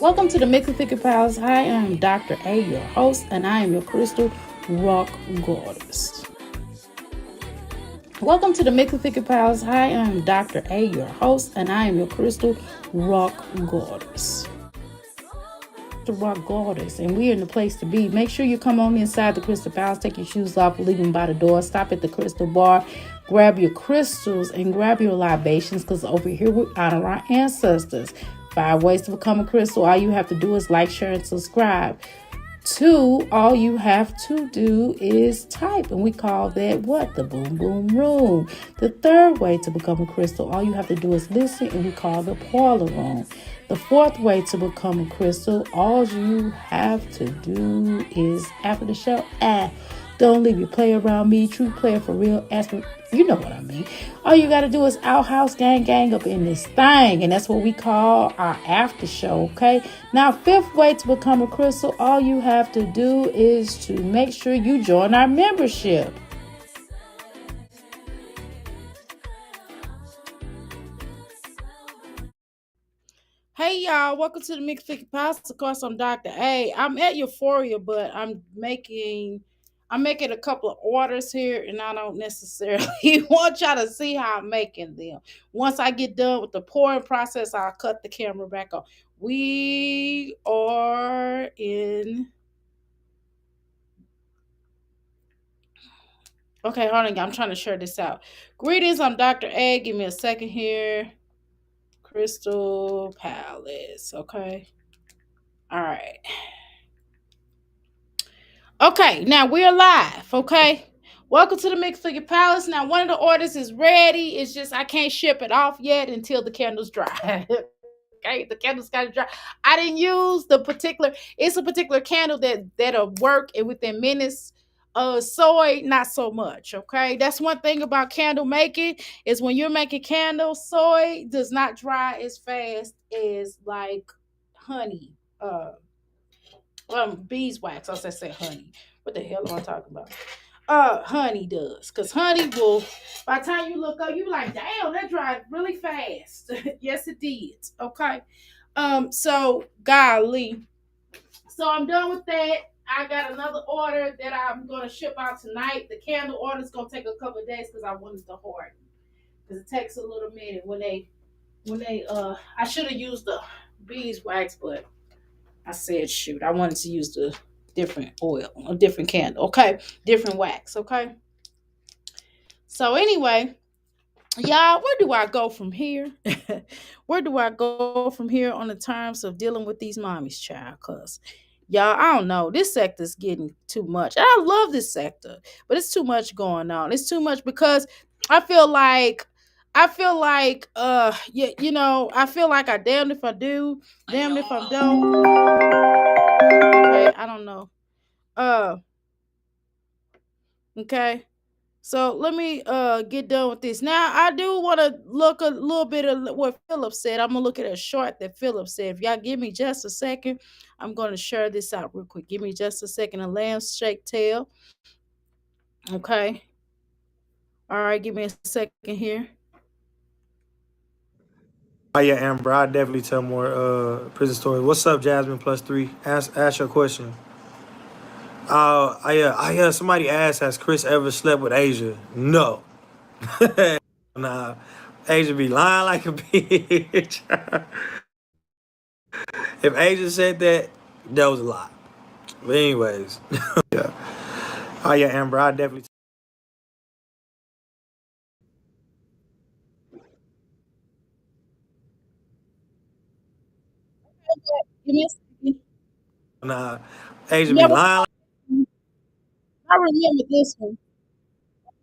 Welcome to the Mix of Thicker Pals. I am Dr. A, your host, and I am your crystal rock goddess. Welcome to the Mix of Thicker Pals. I am Dr. A, your host, and I am your crystal rock goddess. The rock goddess, and we're in the place to be. Make sure you come on inside the crystal palace, take your shoes off, leave them by the door, stop at the crystal bar, grab your crystals and grab your libations, because over here we honor our ancestors. 5 ways to become a crystal. All you have to do is like, share, and subscribe. 2, all you have to do is type, and we call that what? The boom boom room. The 3rd way to become a crystal, all you have to do is listen, and we call the parlor room. The 4th way to become a crystal, all you have to do is after the show, don't leave your play around me. True player for real. Ask me, you know what I mean. All you got to do is outhouse gang up in this thing. And that's what we call our after show, okay? Now, 5th way to become a crystal, all you have to do is to make sure you join our membership. Hey y'all, welcome to the Mixed Figure Pasta. Of course, I'm Dr. A. I'm at Euphoria, but I'm making a couple of orders here, and I don't necessarily want y'all to see how I'm making them. Once I get done with the pouring process, I'll cut the camera back on. We are in. Okay, hold on. I'm trying to share this out. Greetings, I'm Dr. A. Give me a second here. Crystal Palace. Okay. All right. Okay, now we're live. Okay. Welcome to the Mix Figure Palace. Now, one of the orders is ready. It's just I can't ship it off yet until the candles dry. Okay, the candles got to dry. I didn't use it's a particular candle that'll work and within minutes. Soy, not so much. Okay, that's one thing about candle making is when you're making candles, soy does not dry as fast as like honey. Beeswax. I said honey. What the hell am I talking about? Honey does, cause honey will. By the time you look up, you be like, damn, that dried really fast. Yes, it did. Okay. So golly. So I'm done with that. I got another order that I'm gonna ship out tonight. The candle order is gonna take a couple of days because I wanted to harden. Because it takes a little minute when they I should have used the beeswax, but I said, shoot, I wanted to use the different oil, a different candle, okay? Different wax, okay? So, anyway, y'all, where do I go from here? Where do I go from here on the terms of dealing with these mommies, child? Because, y'all, I don't know. This sector's getting too much. And I love this sector, but it's too much going on. It's too much because I feel like I feel like I damned if I do, damned if I don't. Okay, I don't know. Uh, okay. So let me get done with this. Now I do want to look a little bit of what Philip said. I'm gonna look at a short that Philip said. If y'all give me just a second, I'm gonna share this out real quick. Give me just a second. A lamb shake tail. Okay. All right. Give me a second here. Oh yeah, Amber, I definitely tell more prison stories. What's up, Jasmine plus 3? Ask your question. Somebody asked, has Chris ever slept with Asia? No. Nah. Asia be lying like a bitch. If Asia said that, that was a lie. But anyways. Yeah. Oh yeah, Amber, I definitely Give me a second. nah. Asia be Never. lying. I remember this one.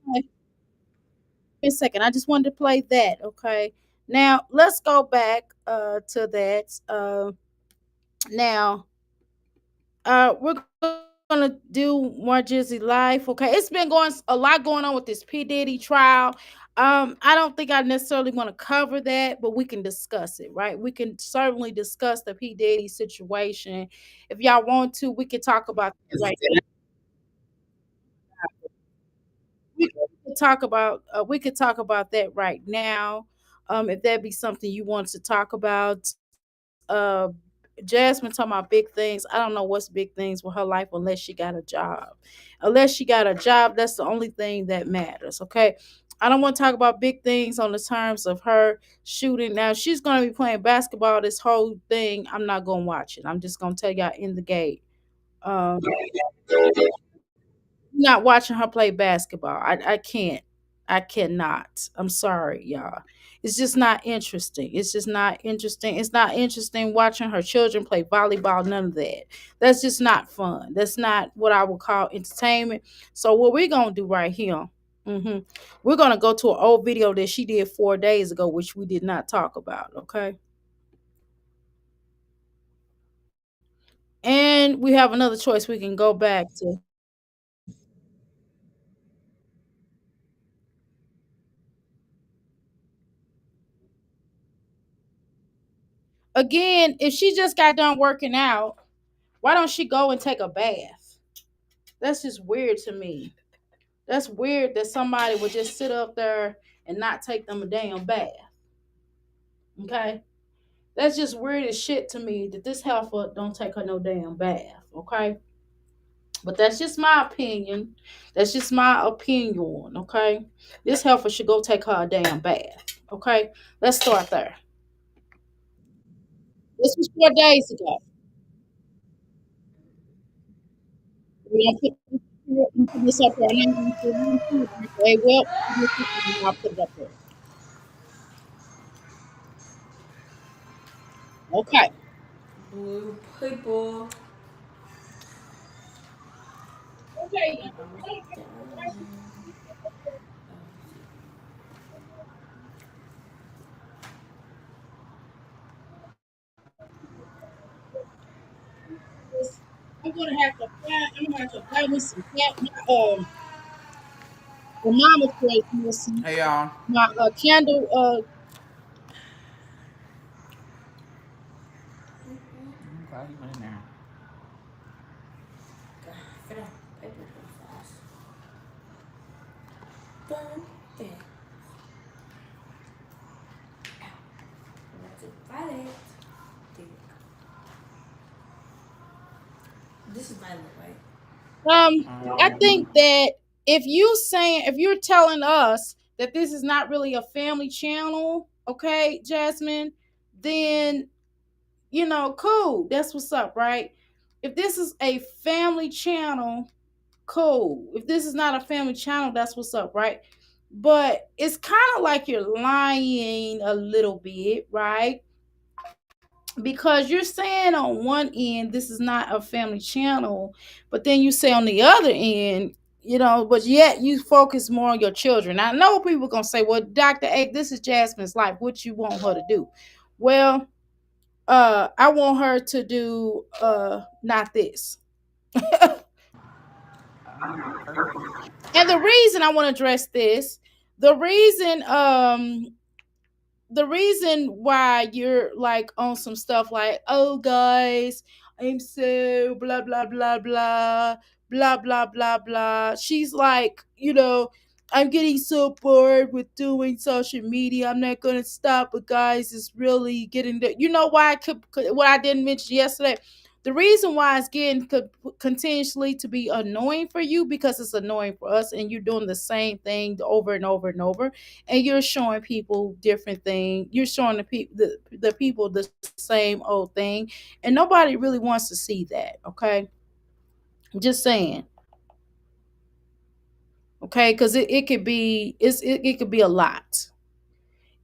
Okay. Give me a second. I just wanted to play that. Okay. Now let's go back to that. Now we're gonna do more Jizzy life. Okay, it's been going a lot going on with this P Diddy trial. I don't think I necessarily want to cover that, but we can discuss it, right? We can certainly discuss the P Diddy situation. If y'all want to, we can talk about that right now. We could talk about that right now. If that be something you want to talk about, uh, Jasmine talking about big things. I don't know what's big things with her life unless she got a job. Unless she got a job, that's the only thing that matters. Okay. I don't want to talk about big things on the terms of her shooting. Now she's gonna be playing basketball this whole thing. I'm not gonna watch it. I'm just gonna tell y'all in the gate. Um, not watching her play basketball. I can't. I cannot. I'm sorry, y'all. It's just not interesting. It's just not interesting. It's not interesting watching her children play volleyball. None of that. That's just not fun. That's not what I would call entertainment. So what we're gonna do right here? hmm We're gonna go to an old video that she did 4 days ago, which we did not talk about. Okay. And we have another choice. We can go back to again. If she just got done working out, why don't she go and take a bath? That's just weird to me. That's weird that somebody would just sit up there and not take them a damn bath. Okay? That's just weird as shit to me that this heifer don't take her no damn bath. Okay? But that's just my opinion. That's just my opinion. Okay? This heifer should go take her a damn bath. Okay? Let's start there. This was 4 days ago. We don't put this up there. I'm not gonna put it up there. Well, I'll put it up there. Okay. Blue people. Okay. I'm gonna have to buy me some the mama plate me some Hey y'all. my candle I'm glad you went in there. God, fit out paper too fast. Done. There. That's it. Violet. There you go. This is Violet, right? I think that if you're telling us that this is not really a family channel, okay, Jasmine, then cool. That's what's up, right? If this is a family channel, cool. If this is not a family channel, that's what's up, right? But it's kind of like you're lying a little bit, right? Because you're saying on one end this is not a family channel, but then you say on the other end, but yet you focus more on your children. I know people gonna say, well, Dr. A, this is Jasmine's life. What you want her to do? Well, I want her to do not this. Perfect. And the reason I want to address this, the reason the reason why you're like on some stuff like, oh guys, I'm so blah blah blah blah blah blah blah blah. She's like, I'm getting so bored with doing social media. I'm not gonna stop, but guys, it's really getting there. You know why what I didn't mention yesterday? The reason why it's getting continuously to be annoying for you because it's annoying for us, and you're doing the same thing over and over and over, and you're showing people different things. You're showing the people the same old thing, and nobody really wants to see that. Okay, just saying. Okay, because it could be it could be a lot.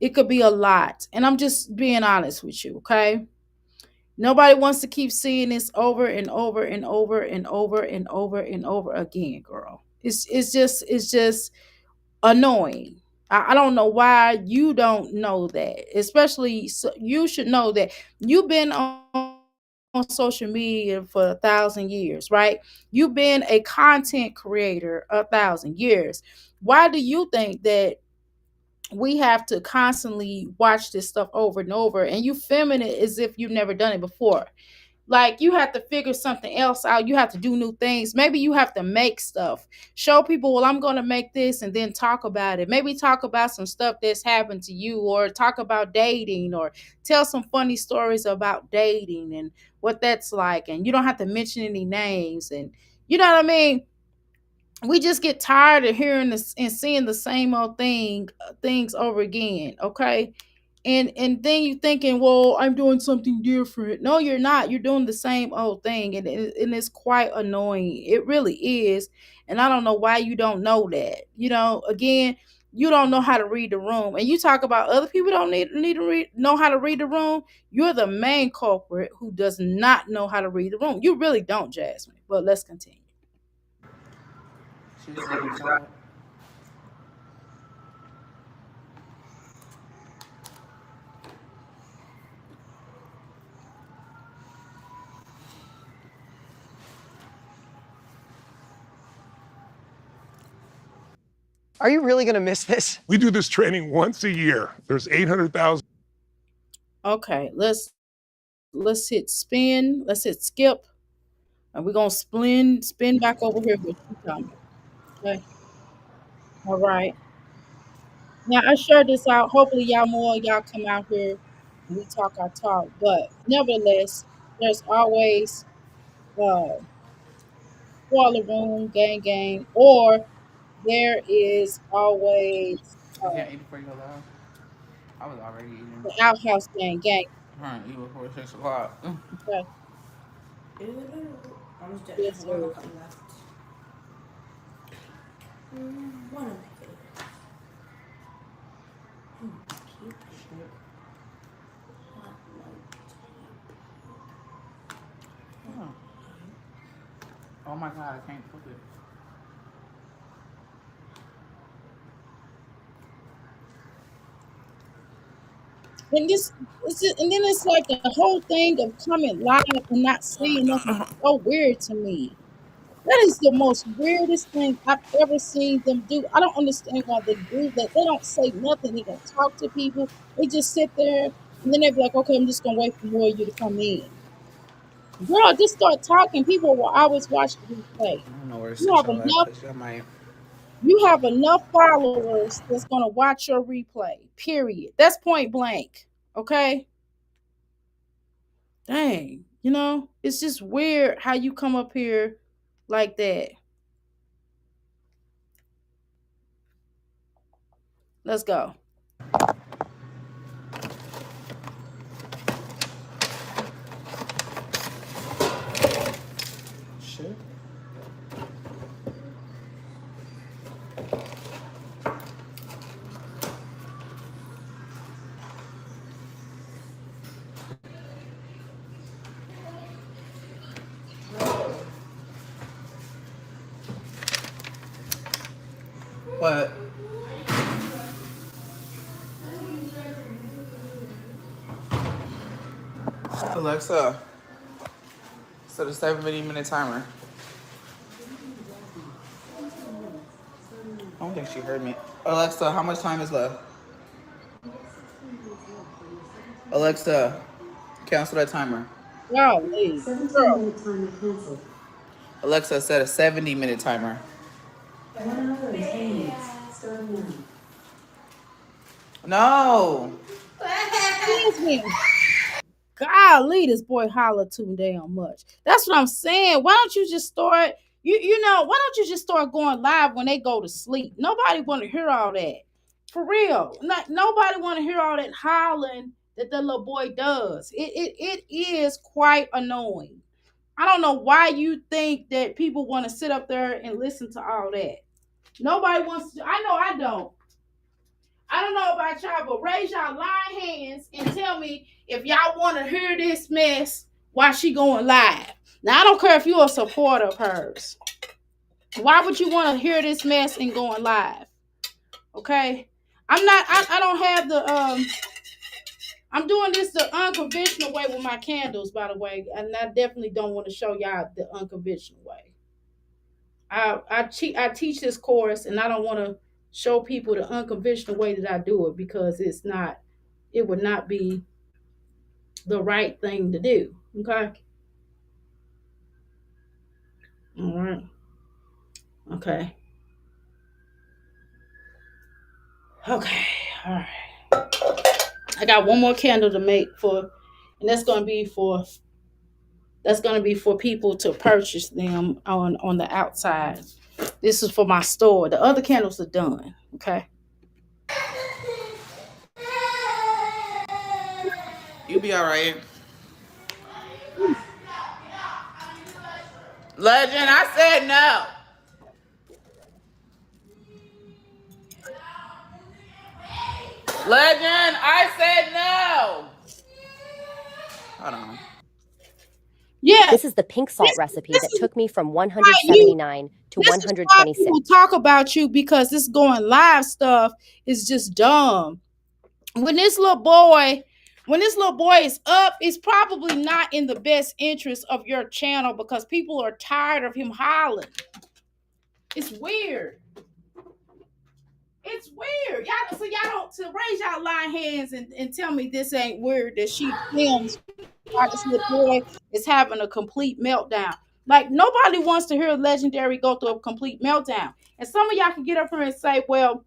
It could be a lot, and I'm just being honest with you. Okay, nobody wants to keep seeing this over and over and over and over and over and over again, girl. It's just annoying. I don't know why you don't know that. Especially, you should know that you've been on social media for 1,000 years, right? You've been a content creator 1,000 years. Why do you think that we have to constantly watch this stuff over and over, and you feminine as if you've never done it before? Like you have to figure something else out. You have to do new things. Maybe you have to make stuff. Show people, well, I'm going to make this and then talk about it. Maybe talk about some stuff that's happened to you or talk about dating or tell some funny stories about dating and what that's like. And you don't have to mention any names. And you know what I mean? We just get tired of hearing this and seeing the same old things over again. Okay, and then you thinking, well, I'm doing something different. No, you're not. You're doing the same old thing, and it's quite annoying. It really is. And I don't know why you don't know that. Again, you don't know how to read the room, and you talk about other people don't need to know how to read the room. You're the main culprit who does not know how to read the room. You really don't, Jasmine. But let's continue. She just looking inside. Are you really going to miss this? We do this training once a year. There's 800,000. Okay, let's hit spin. Let's hit skip. And we're gonna spin back over here with you coming. Okay. All right. Now I shared this out. Hopefully y'all come out here and we talk our talk. But nevertheless, there's always spoiler room, gang, or there is always You can't eat before you go live. I was already eating. the outhouse gang. I'm trying to eat before 6 o'clock. Okay. I'm just joking. Yes, One sir. more cup left. One of my favorites. Cute. Hot Oh. Oh my god, I can't cook it. And then it's like the whole thing of coming live and not saying nothing is so weird to me. That is the most weirdest thing I've ever seen them do. I don't understand why they do that. They don't say nothing. They don't talk to people. They just sit there and then they be like, okay, I'm just gonna wait for more of you to come in. Girl, just start talking. People will always watch the replay. I don't know where to You sit have y'all at enough, because y'all might. you have enough followers that's gonna watch your replay. Period. That's point blank. Okay? Dang. It's just weird how you come up here like that. Let's go. Shit. What? Alexa, set a 7-minute timer. I don't think she heard me. Alexa, how much time is left? Alexa, cancel that timer. Golly. Girl. 17-minute timer canceled. Alexa, set a 70-minute timer. 1 hour and 10 minutes. Starting now. No. Excuse me. Golly, this boy holler too damn much. That's what I'm saying. Why don't you just start, why don't you just start going live when they go to sleep? Nobody want to hear all that. For real. Nobody want to hear all that hollering that the little boy does. It is quite annoying. I don't know why you think that people want to sit up there and listen to all that. Nobody wants to. I know I don't. I don't know about y'all, but raise y'all lying hands and tell me if y'all want to hear this mess while she going live. Now I don't care if you're a supporter of hers. Why would you want to hear this mess and going live? Okay, I'm not. I don't have the. I'm doing this the unconventional way with my candles, by the way, and I definitely don't want to show y'all the unconventional way. I teach this course, and I don't want to show people the unconventional way that I do it because it would not be the right thing to do. Okay. All right. Okay. Okay. All right. I got one more candle to make for, and that's gonna be for people to purchase them on the outside. This is for my store. The other candles are done. Okay. You be all right. Legend, I said no. Legend, I said no. Hold on. Yeah. This is the pink salt recipe This that is took me from why you. 179 to This is why 126. people talk about you, because this going live stuff is just dumb. When this little boy is up, it's probably not in the best interest of your channel, because people are tired of him hollering. It's weird. It's weird. Y'all, so y'all don't, to raise y'all line hands and tell me this ain't weird that she films why this little boy is having a complete meltdown. Like, nobody wants to hear Legendary go through a complete meltdown. And some of y'all can get up here and say, well,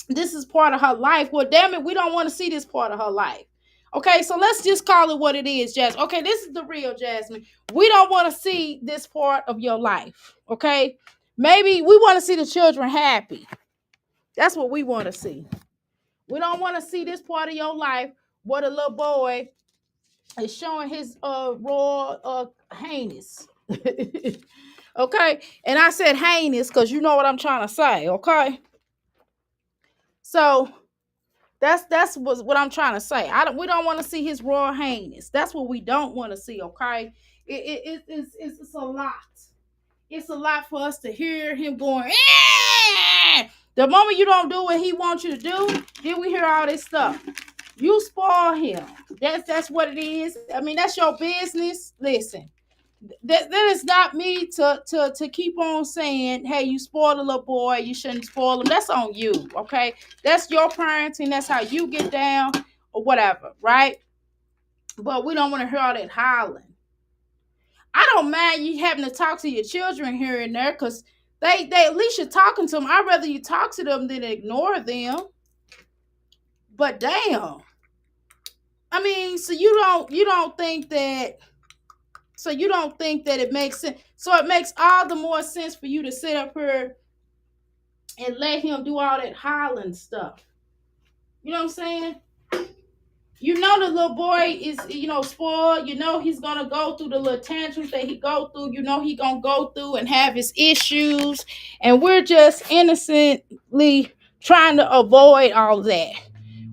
this is part of her life. Well, damn it, we don't want to see this part of her life. Okay, so let's just call it what it is, Jasmine. Okay, this is the real Jasmine. We don't want to see this part of your life. Okay, maybe we want to see the children happy. That's what we want to see. We don't want to see this part of your life where the little boy is showing his raw heinous. Okay, and I said heinous because you know what I'm trying to say. Okay, so that's what I'm trying to say. We don't want to see his raw heinous. That's what we don't want to see. Okay, it's a lot. It's a lot for us to hear him going. Eh! The moment you don't do what he wants you to do, then we hear all this stuff. You spoil him. That's what it is. I mean, that's your business. Listen, that is not me to keep on saying, hey, you spoiled a little boy, you shouldn't spoil him. That's on you. Okay, that's your parenting. That's how you get down or whatever, right? But we don't want to hear all that hollering. I don't mind you having to talk to your children here and there, because they at least you're talking to them. I'd rather you talk to them than ignore them. But damn, I mean, so you don't think that it makes sense. So it makes all the more sense for you to sit up here and let him do all that hollering stuff. You know what I'm saying? You know the little boy is, spoiled. You know he's gonna go through the little tantrums that he go through. You know he gonna go through and have his issues, and we're just innocently trying to avoid all that.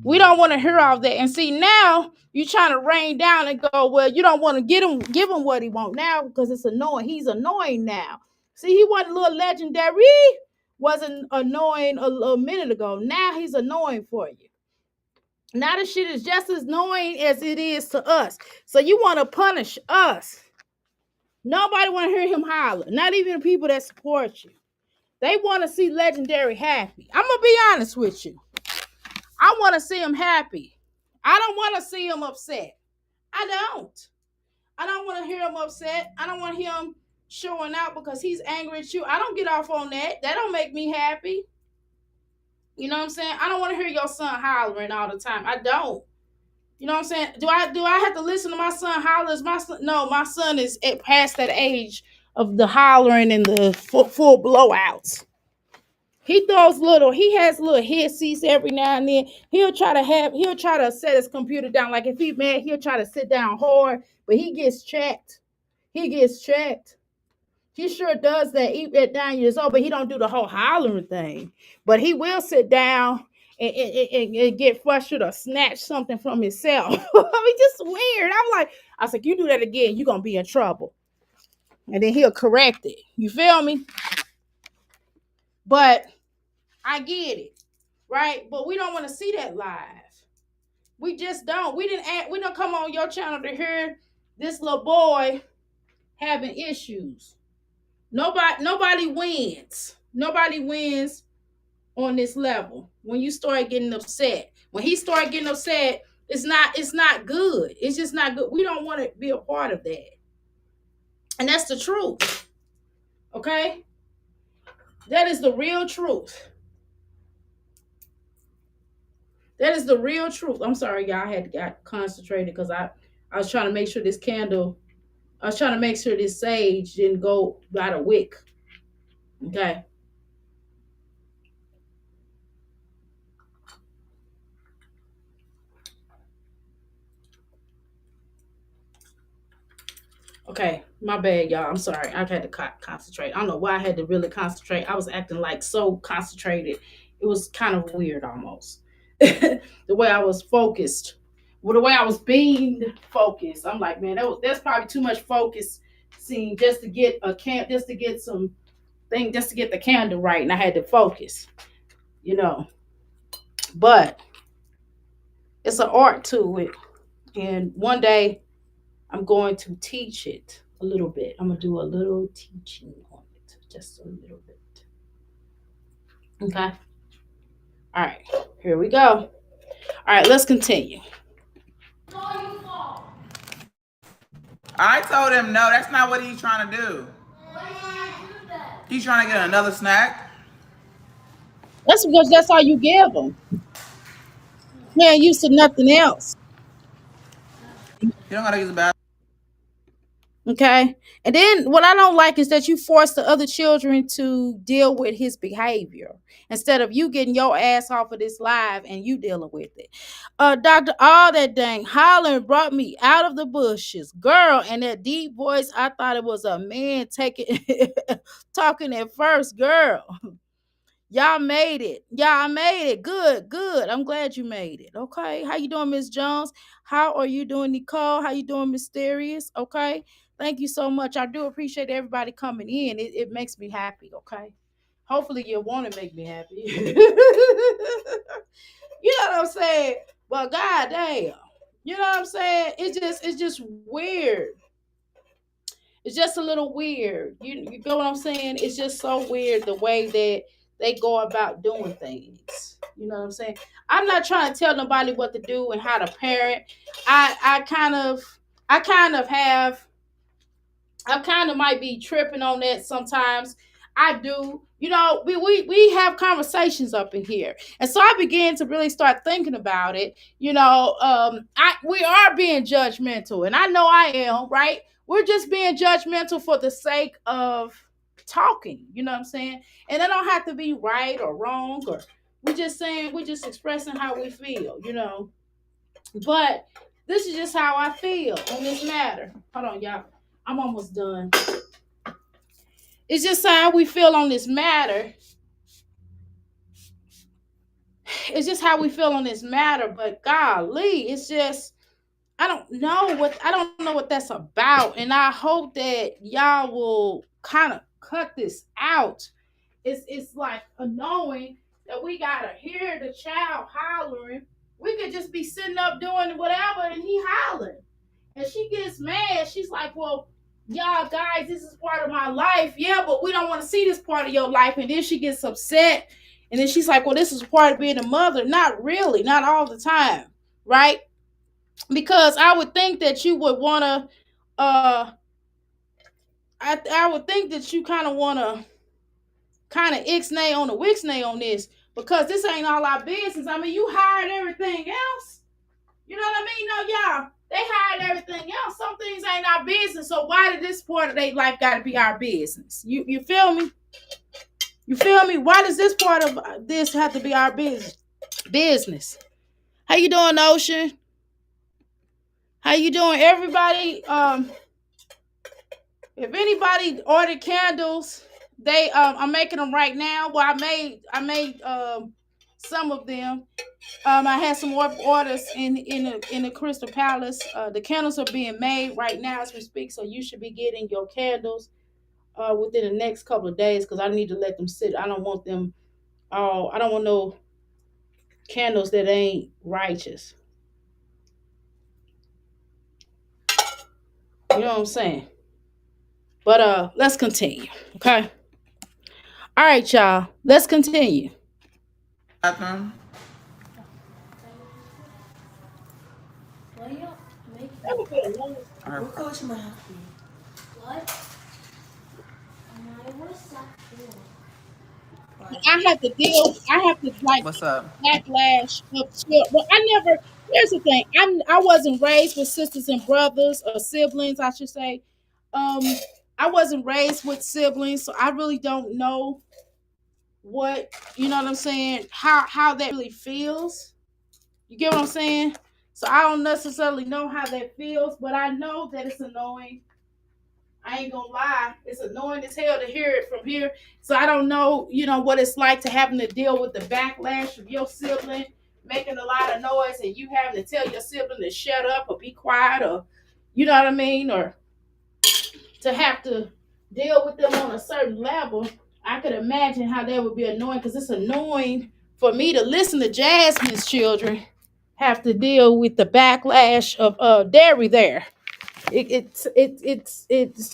We don't want to hear all that. And see, now you're trying to rain down and go, well, you don't want to give him what he wants now because it's annoying. He's annoying now. See, he wasn't a little legendary. Wasn't annoying a minute ago. Now he's annoying for you. Now the shit is just as annoying as it is to us. So you want to punish us. Nobody want to hear him holler. Not even the people that support you. They want to see Legendary happy. I'm going to be honest with you. I want to see him happy. I don't want to see him upset. I don't want to hear him upset. I don't want him showing out because he's angry at you. I don't get off on that. That don't make me happy. You know what I'm saying? I don't want to hear your son hollering all the time. I don't. You know what I'm saying? Do I have to listen to my son holler? No, my son is past that age of the hollering and the full blowouts. He has little hissies every now and then. He'll try to set his computer down. Like if he's mad, he'll try to sit down hard, but he gets checked. He sure does that at 9 years old, but he don't do the whole hollering thing. But he will sit down and get frustrated or snatch something from himself. I mean, just weird. I was like, you do that again, you're gonna be in trouble. And then he'll correct it. You feel me? But I get it, right? But we don't want to see that live. We just don't. We don't come on your channel to hear this little boy having issues. Nobody wins. Nobody wins on this level. When you start getting upset, when he start getting upset, it's not good. It's just not good. We don't want to be a part of that. And that's the truth. Okay? That is the real truth. That is the real truth. I'm sorry, y'all. I had got concentrated because I was trying to make sure this candle, I was trying to make sure this sage didn't go by the wick. Okay. Okay, my bad, y'all. I'm sorry. I had to concentrate. I don't know why I had to really concentrate. I was acting like so concentrated. It was kind of weird almost. The way I was focused. Well, the way I was being focused. I'm like, man, that's probably too much focus seeing just to get just to get some thing, just to get the candle right. And I had to focus, you know. But it's an art to it. And one day I'm going to teach it a little bit. I'm going to do a little teaching on it, just a little bit. Okay. All right. Here we go. All right. Let's continue. I told him no, that's not what he's trying to do. He's trying to get another snack. That's because that's all you give them. He ain't used to nothing else. You don't gotta use the bathroom. Okay. And then what I don't like is that you force the other children to deal with his behavior instead of you getting your ass off of this live and you dealing with it. Doctor, all that dang hollering brought me out of the bushes. Girl, and that deep voice, I thought it was a man taking talking at first. Girl. Y'all made it. Y'all made it. Good, good. I'm glad you made it. Okay. How you doing, Miss Jones? How are you doing, Nicole? How you doing, Mysterious? Okay. Thank you so much. I do appreciate everybody coming in. It makes me happy. Okay. Hopefully you want to make me happy. You know what I'm saying? Well, god damn. You know what I'm saying? It's just weird. It's just a little weird. You get what I'm saying? It's just so weird the way that they go about doing things. You know what I'm saying? I'm not trying to tell nobody what to do and how to parent. I kind of might be tripping on that sometimes. I do. You know, we have conversations up in here. And so I began to really start thinking about it. You know, we are being judgmental, and I know I am, right? We're just being judgmental for the sake of talking, you know what I'm saying? And it don't have to be right or wrong, or we're just expressing how we feel, you know. But this is just how I feel on this matter. Hold on, y'all. I'm almost done. It's just how we feel on this matter. It's just how we feel on this matter. But golly, it's just I don't know what that's about. And I hope that y'all will kind of cut this out. It's like annoying that we gotta hear the child hollering. We could just be sitting up doing whatever and he hollering. And she gets mad. She's like, well, y'all guys, this is part of my life. Yeah, but we don't want to see this part of your life. And then she gets upset. And then she's like, well, this is part of being a mother. Not really, not all the time, right? Because I would think that you would want to, I would think that you kind of want to kind of ixnay on the wixnay on this, because this ain't all our business. I mean, you hired everything else. You know what I mean? No, y'all, they hired everything else. Some things ain't our business. So why did this part of their life got to be our business? You feel me? You feel me? Why does this part of this have to be our business? How you doing, Ocean? How you doing, everybody? If anybody ordered candles, they I'm making them right now. Well, I made some of them. I had some more orders in the Crystal Palace. The candles are being made right now as we speak, so you should be getting your candles within the next couple of days, because I need to let them sit. I don't want them I don't want no candles that ain't righteous. You know what I'm saying? But let's continue, okay? All right, y'all. Let's continue. Bathroom. Why y'all making That would be a long We're coaching my hockey. What? I have to deal. I have to like What's up? backlash of children. But I never. Here's the thing. I wasn't raised with sisters and brothers or siblings, I should say. Um, I wasn't raised with siblings, so I really don't know what you know what I'm saying. How that really feels. You get what I'm saying? So I don't necessarily know how that feels, but I know that it's annoying. I ain't gonna lie, it's annoying as hell to hear it from here. So I don't know, what it's like to having to deal with the backlash of your sibling making a lot of noise and you having to tell your sibling to shut up or be quiet or you know what I mean, or to have to deal with them on a certain level. I could imagine how that would be annoying because it's annoying for me to listen to Jasmine's children have to deal with the backlash of dairy there. It's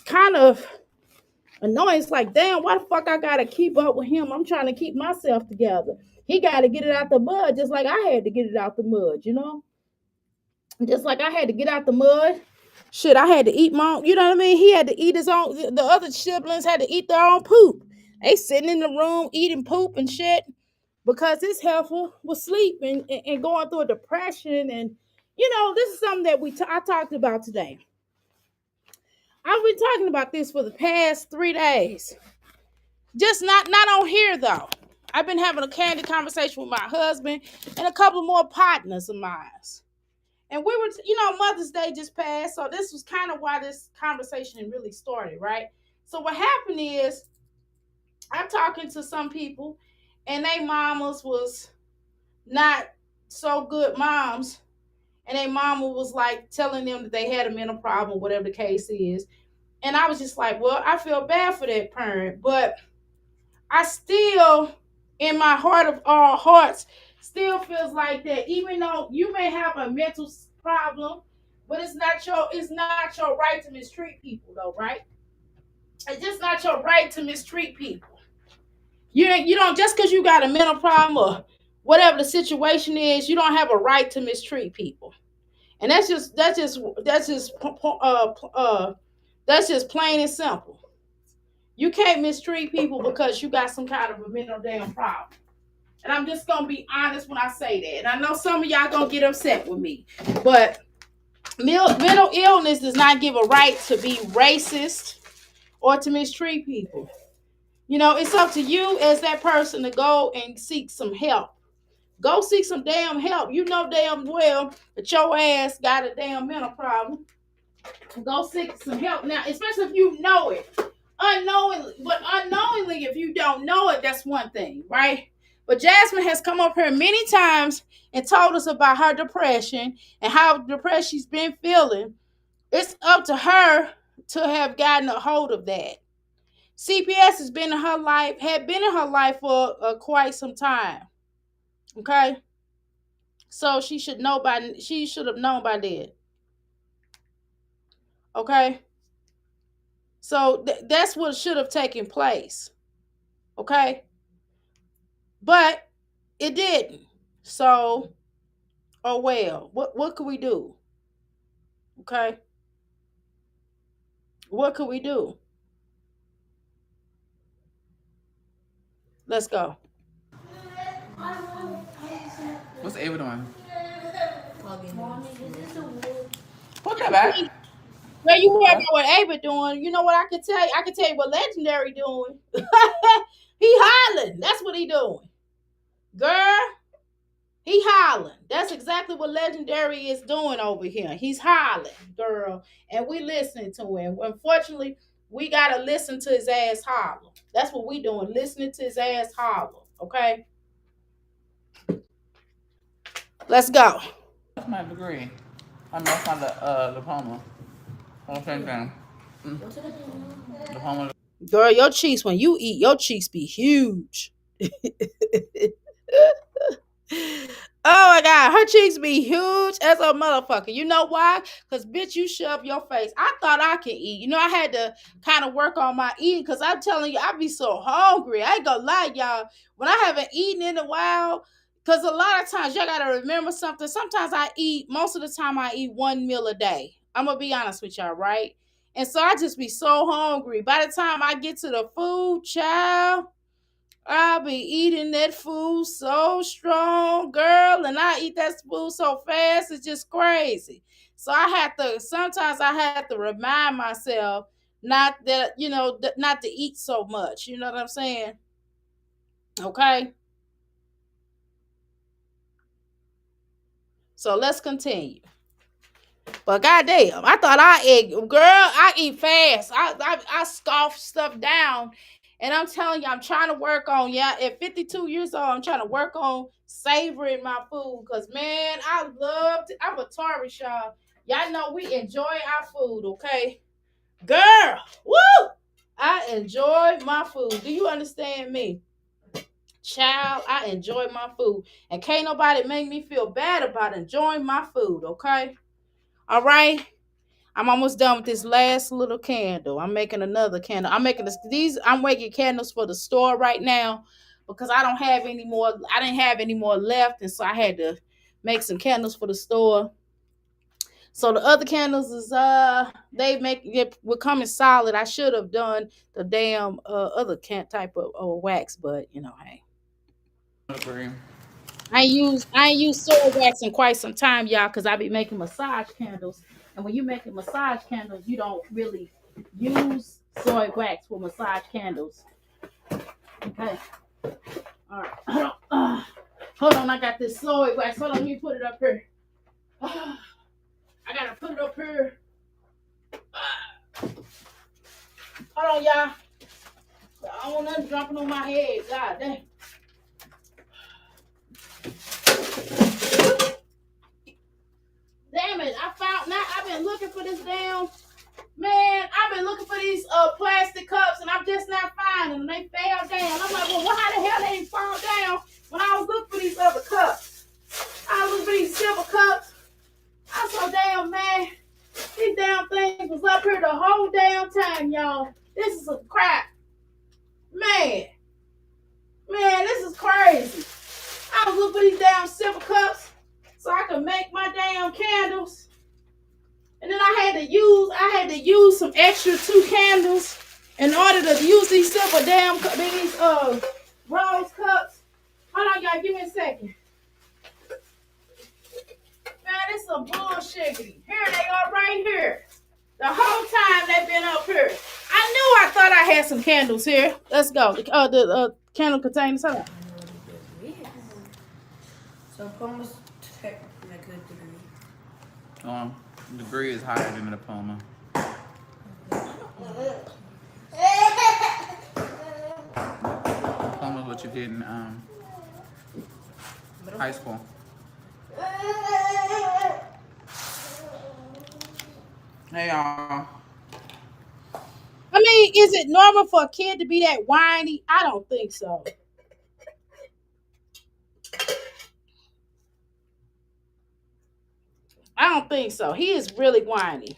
kind of annoying. It's like, damn, why the fuck I gotta keep up with him? I'm trying to keep myself together. He got to get it out the mud, just like I had to get it out the mud. Just like I had to get out the mud. Shit, I had to eat my own, you know what I mean? He had to eat his own. The other siblings had to eat their own poop. They sitting in the room eating poop and shit because his heifer was sleeping and going through a depression. And this is something that I talked about today. I've been talking about this for the past 3 days. Just not on here though. I've been having a candid conversation with my husband and a couple more partners of mine. And we were, Mother's Day just passed, so this was kind of why this conversation really started, right? So what happened is I'm talking to some people and they mamas was not so good moms. And their mama was like telling them that they had a mental problem, whatever the case is. And I was just like, well, I feel bad for that parent, but I still, in my heart of all hearts, still feels like that. Even though you may have a mental problem, but it's not your right to mistreat people, though, right? It's just not your right to mistreat people. You don't just because you got a mental problem or whatever the situation is, you don't have a right to mistreat people. And that's just plain and simple. You can't mistreat people because you got some kind of a mental damn problem. And I'm just gonna be honest when I say that. And I know some of y'all gonna get upset with me, but mental illness does not give a right to be racist or to mistreat people. It's up to you as that person to go and seek some help. Go seek some damn help. You know damn well that your ass got a damn mental problem. Go seek some help now, especially if you know it. Unknowingly, if you don't know it, that's one thing, right? But Jasmine has come up here many times and told us about her depression and how depressed she's been feeling. It's up to her to have gotten a hold of that. CPS had been in her life for quite some time. Okay, so she should have known by then. Okay, so that's what should have taken place. Okay, but it didn't. So, oh well. What could we do? Okay, what could we do? Let's go. What's Ava doing? Put that back. Well, you heard about what Ava doing. You know what I can tell you? I can tell you what Legendary doing. He hollering. That's what he doing. Girl, he hollering. That's exactly what Legendary is doing over here. He's hollering, girl. And we listening to him. Unfortunately, we got to listen to his ass holler. That's what we doing. Listening to his ass holler. Okay? Let's go. That's my degree. I mean, that's not the diploma. Same thing. Diploma. Girl, your cheeks, when you eat, your cheeks be huge. Oh my God, her cheeks be huge as a motherfucker. You know why? Because, bitch, you shove your face. I thought I could eat. I had to kind of work on my eating because I'm telling you, I be so hungry. I ain't gonna lie, y'all. When I haven't eaten in a while, because a lot of times y'all got to remember something. Sometimes most of the time I eat one meal a day. I'm going to be honest with y'all, right? And so I just be so hungry. By the time I get to the food, child, I'll be eating that food so strong, girl, and I eat that food so fast, it's just crazy. So sometimes I have to remind myself not that, not to eat so much. You know what I'm saying? Okay. So let's continue. But goddamn, I thought I eat fast. I scoff stuff down. And I'm telling you, I'm trying to work on, at 52 years old, I'm trying to work on savoring my food. Because, man, I'm a Taurus, y'all. Y'all know we enjoy our food, okay? Girl, woo! I enjoy my food. Do you understand me? Child, I enjoy my food. And can't nobody make me feel bad about enjoying my food, okay? All right? I'm almost done with this last little candle. I'm making another candle. I'm making I'm making candles for the store right now because I don't have any more. I didn't have any more left, and so I had to make some candles for the store. So the other candles is we're coming solid. I should have done the damn other type of wax, but hey. Agree. I ain't used soy wax in quite some time, y'all, because I be making massage candles. And when you making massage candles, you don't really use soy wax for massage candles. Okay. All right. Hold on, I got this soy wax. Hold on, let me put it up here. I gotta put it up here. Hold on, y'all. I don't want nothing dropping on my head. God dang. Damn it, I've been looking for this damn, man, I've been looking for these plastic cups and I'm just not finding them. They fell down. I'm like, well, how the hell they didn't fall down when I was looking for these other cups? I was looking for these silver cups. I'm so damn mad. These damn things was up here the whole damn time, y'all. This is some crap. Man, this is crazy. I was looking for these damn silver cups so I could make my damn candles. And then I had to use some extra 2 candles in order to use these silver rose cups. Hold on, y'all, give me a second. Man, this is some bullshit. Here they are right here. The whole time they've been up here. I thought I had some candles here. Let's go. The candle containers. Hold on. So Puma's technically a good degree. Degree is higher than a diploma. Diploma is what you did in high school. Hey y'all. I mean, is it normal for a kid to be that whiny? I don't think so. I don't think so. He is really whiny.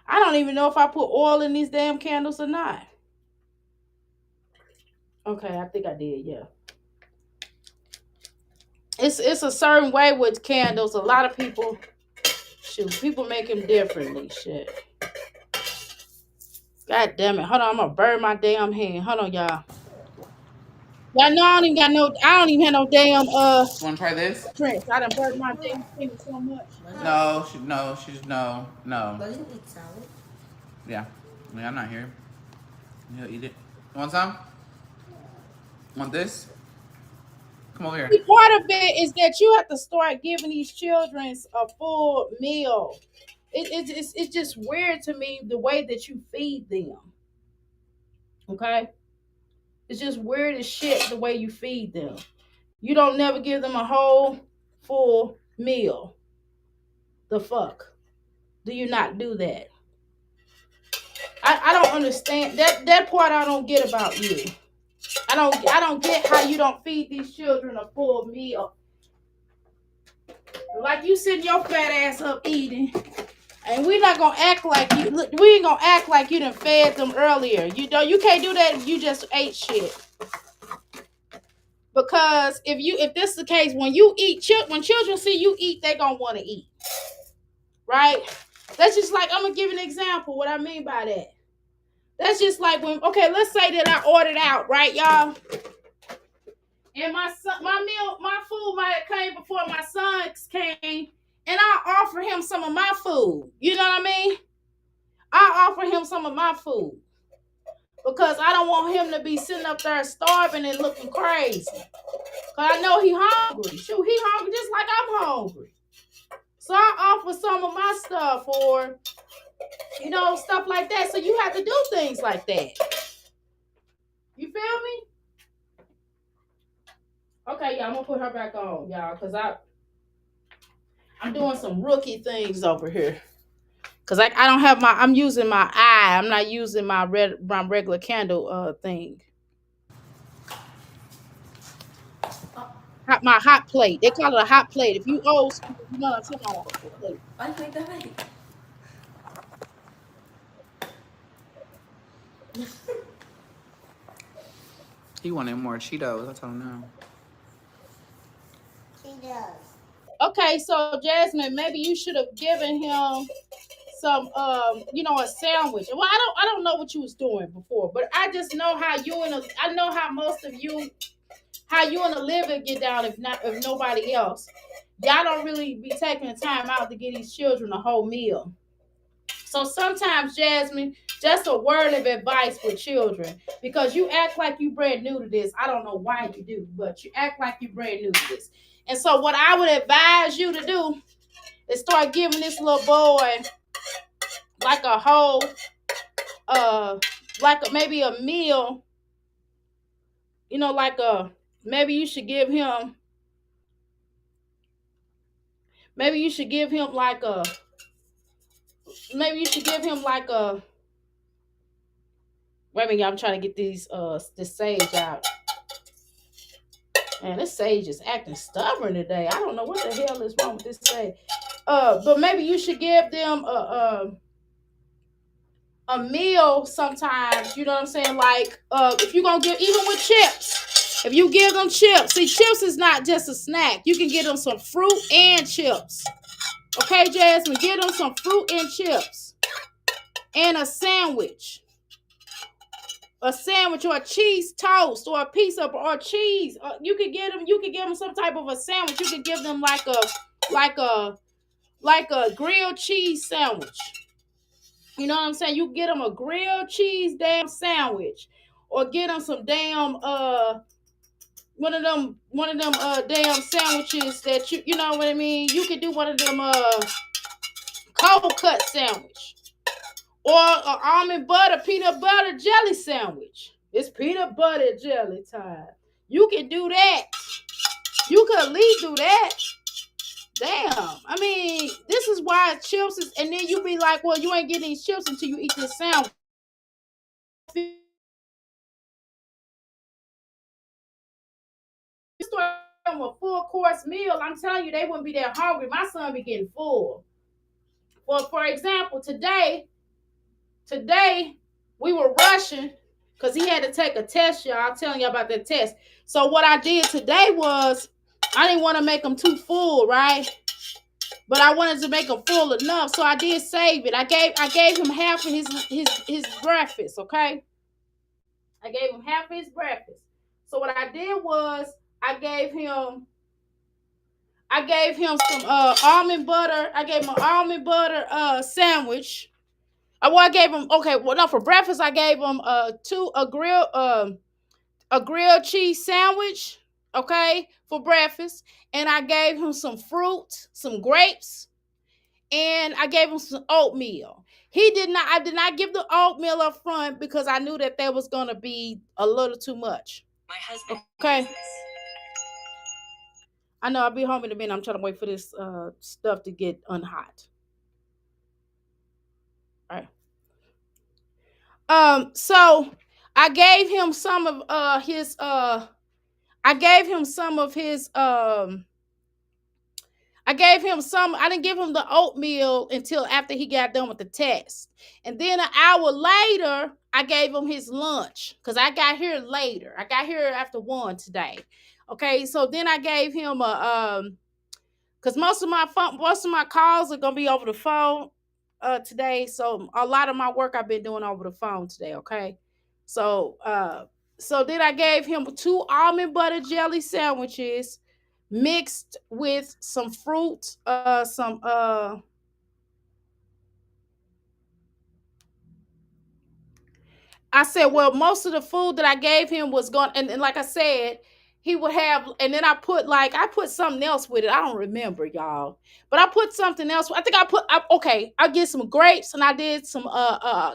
I don't even know if I put oil in these damn candles or not. Okay, I think I did, yeah. It's a certain way with candles. A lot of people make them differently. Shit. God damn it. Hold on, I'm gonna burn my damn hand. Hold on, y'all. Y'all know I don't even have no damn Wanna try this? prints. I done burnt my damn finger so much. No. Doesn't eat salad. Yeah. I'm not here. He'll eat it. You want some? Want this? Come over here. Part of it is that you have to start giving these children a full meal. It's just weird to me the way that you feed them. Okay? It's just weird as shit the way you feed them. You don't never give them a whole full meal. The fuck? Do you not do that? I don't understand that part. I don't get about you. I don't get how you don't feed these children a full meal. Like you sitting your fat ass up eating, and we're not gonna act like you. We ain't gonna act like you done fed them earlier. You can't do that if you just ate shit. Because if this is the case, when you eat, when children see you eat, they gonna want to eat. right? That's just like, I'm gonna give an example what I mean by that. That's just like when, okay, let's say that I ordered out, right, y'all? And my food might have came before my son's came, and I offer him some of my food. You know what I mean? I offer him some of my food because I don't want him to be sitting up there starving and looking crazy. Cause I know he hungry. Shoot, he hungry just like I'm hungry. So I offer some of my stuff, or stuff like that. So you have to do things like that. You feel me? Okay, yeah, I'm gonna put her back on, y'all, cause I'm doing some rookie things over here. Cause I don't have I'm using my eye. I'm not using my regular candle thing. My hot plate. They call it a hot plate. If you old school, you know what I'm talking about, a hot plate. Why you make that face? He wanted more Cheetos. I told him no. Okay, so Jasmine, maybe you should have given him some a sandwich. Well, I don't know what you was doing before, but I just know how I know how most of you, how you and Olivia get down, if nobody else. Y'all don't really be taking the time out to get these children a whole meal. So sometimes, Jasmine, just a word of advice with children, because you act like you brand new to this. I don't know why you do, but you act like you brand new to this. And so what I would advise you to do is start giving this little boy like a whole, maybe a meal, maybe you should give him, maybe you should give him like a, wait a minute, I'm trying to get this sage out. Man, this sage is acting stubborn today. I don't know what the hell is wrong with this sage. But maybe you should give them a meal sometimes. You know what I'm saying? Like, if you're gonna give, even with chips, if you give them chips, see, chips is not just a snack. You can give them some fruit and chips. Okay, Jasmine, give them some fruit and chips and a sandwich. A sandwich or a cheese toast or a piece of or cheese. You could give them some type of a sandwich. You could give them like a grilled cheese sandwich. You know what I'm saying? You get them a grilled cheese damn sandwich, or get them some damn one of them damn sandwiches that you know what I mean. You could do one of them cold cut sandwich, or an almond butter peanut butter jelly sandwich. It's peanut butter jelly time. You can do that. You could at least do that. Damn. I mean, this is why chips is, and then you be like, well, you ain't getting these chips until you eat this sandwich. You start them a full course meal, I'm telling you, they wouldn't be that hungry. My son be getting full. Well, for example, today we were rushing because he had to take a test, y'all. I'm telling you about that test. So what I did today was, I didn't want to make him too full, right? But I wanted to make him full enough, so I did save it. I gave him half of his breakfast, okay? I gave him half of his breakfast. So what I did was I gave him some almond butter. I gave him an almond butter sandwich. I gave him, okay, well, no, for breakfast I gave him a grilled cheese sandwich, okay, for breakfast, and I gave him some fruit, some grapes, and I gave him some oatmeal. I did not give the oatmeal up front because I knew that was going to be a little too much. My husband. Okay. I know I'll be home in a minute. I'm trying to wait for this stuff to get unhot. All right. So I gave him some of his I gave him some. I didn't give him the oatmeal until after he got done with the test. And then an hour later, I gave him his lunch because I got here later. I got here after 1 today. Okay, so then I gave him because most of my calls are gonna be over the phone today. So a lot of my work I've been doing over the phone today. Okay, so then I gave him 2 almond butter jelly sandwiches mixed with some fruit, some I said, well, most of the food that I gave him was going, and like I said, he would have, and then I put something else with it. I don't remember, y'all, but I put something else. I think okay, I did some grapes and I did some